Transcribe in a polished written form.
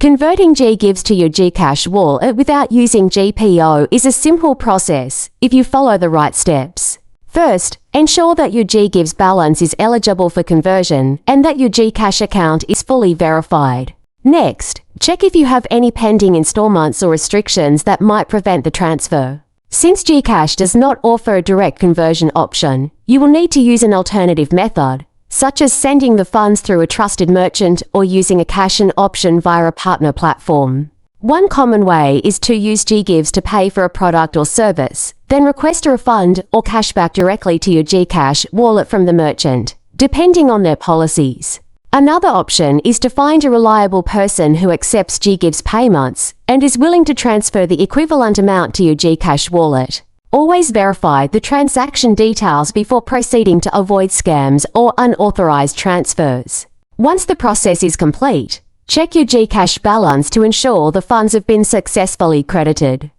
Converting GGives to your GCash wallet without using GPO is a simple process if you follow the right steps. First, ensure that your GGives balance is eligible for conversion and that your GCash account is fully verified. Next, check if you have any pending installments or restrictions that might prevent the transfer. Since GCash does not offer a direct conversion option, you will need to use an alternative method, such as sending the funds through a trusted merchant or using a cash-in option via a partner platform. One common way is to use GGives to pay for a product or service, then request a refund or cashback directly to your GCash wallet from the merchant, depending on their policies. Another option is to find a reliable person who accepts GGives payments and is willing to transfer the equivalent amount to your GCash wallet. Always verify the transaction details before proceeding to avoid scams or unauthorized transfers. Once the process is complete, check your GCash balance to ensure the funds have been successfully credited.